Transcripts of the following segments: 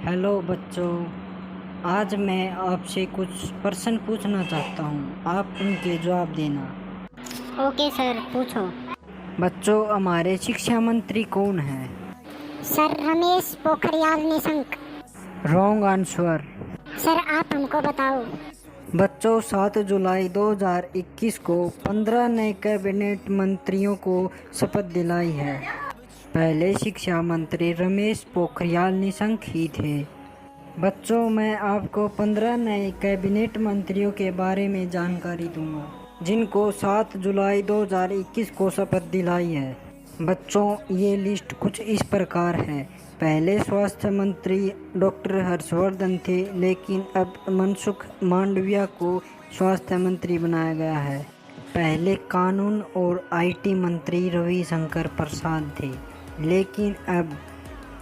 Hello बच्चों, आज मैं आपसे कुछ प्रश्न पूछना चाहता हूँ। आप उनके जवाब देना। ओके सर, पूछो। बच्चों, हमारे शिक्षा मंत्री कौन है? Sir, Ramesh Pokhriyal Nishank. Wrong answer. Sir, आप हमको बताओ। बच्चों, 7 जुलाई 2021 को 15 नए कैबिनेट मंत्रियों को शपथ दिलाई है। पहले शिक्षा मंत्री रमेश पोखरियाल निशंक ही थे। बच्चों, मैं आपको 15 नए कैबिनेट मंत्रियों के बारे में जानकारी दूंगा, जिनको 7 जुलाई 2021 को शपथ दिलाई है। बच्चों, ये लिस्ट कुछ इस प्रकार है। पहले स्वास्थ्य मंत्री डॉक्टर हर्षवर्धन थे, लेकिन अब मनसुख मांडविया को स्वास्थ्य मंत्री बनाया गया है। पहले कानून और आईटी मंत्री रविशंकर प्रसाद थे, लेकिन अब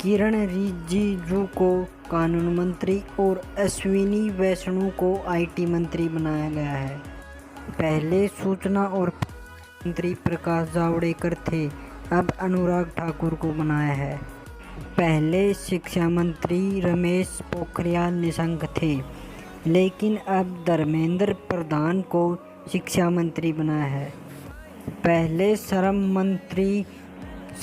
किरण रिजिजू को कानून मंत्री और अश्विनी वैष्णव को आईटी मंत्री बनाया गया है। पहले सूचना और मंत्री प्रकाश जावड़ेकर थे, अब अनुराग ठाकुर को बनाया है। पहले शिक्षा मंत्री रमेश पोखरियाल निशंक थे, लेकिन अब धर्मेंद्र प्रधान को शिक्षा मंत्री बनाया है। पहले श्रम मंत्री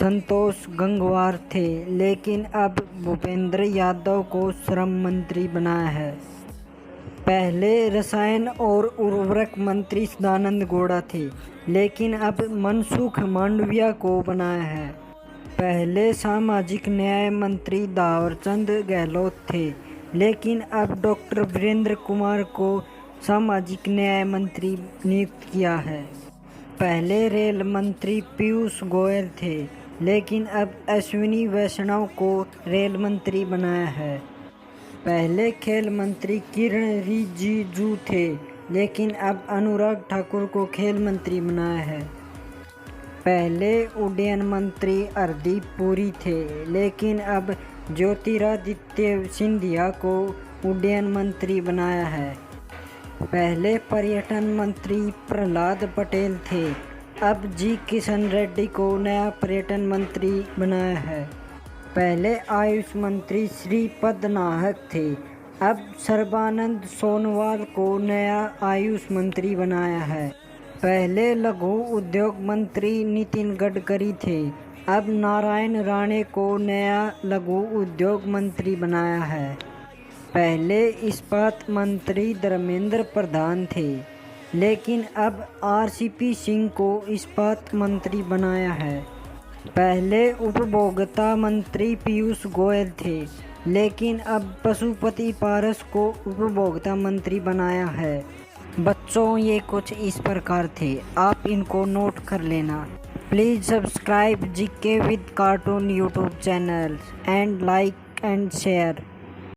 संतोष गंगवार थे, लेकिन अब भूपेंद्र यादव को श्रम मंत्री बनाया है। पहले रसायन और उर्वरक मंत्री सदानंद गौड़ा थे, लेकिन अब मनसुख मांडविया को बनाया है। पहले सामाजिक न्याय मंत्री दावरचंद गहलोत थे, लेकिन अब डॉक्टर वीरेंद्र कुमार को सामाजिक न्याय मंत्री नियुक्त किया है। पहले रेल मंत्री पीयूष गोयल थे, लेकिन अब अश्विनी वैष्णव को रेल मंत्री बनाया है। पहले खेल मंत्री किरण रिजिजू थे, लेकिन अब अनुराग ठाकुर को खेल मंत्री बनाया है। पहले उड्डयन मंत्री हरदीप पुरी थे, लेकिन अब ज्योतिरादित्य सिंधिया को उड्डयन मंत्री बनाया है। पहले पर्यटन मंत्री प्रहलाद पटेल थे, अब जी किशन रेड्डी को नया पर्यटन मंत्री बनाया है। पहले आयुष मंत्री श्रीपद नाहक थे, अब सर्बानंद सोनोवाल को नया आयुष मंत्री बनाया है। पहले लघु उद्योग मंत्री नितिन गडकरी थे, अब नारायण राणे को नया लघु उद्योग मंत्री बनाया है। पहले इस्पात मंत्री धर्मेंद्र प्रधान थे, लेकिन अब आरसीपी सिंह को इस्पात मंत्री बनाया है। पहले उपभोक्ता मंत्री पीयूष गोयल थे, लेकिन अब पशुपति पारस को उपभोक्ता मंत्री बनाया है। बच्चों, ये कुछ इस प्रकार थे, आप इनको नोट कर लेना। Please subscribe GK with cartoon YouTube channel and like and share.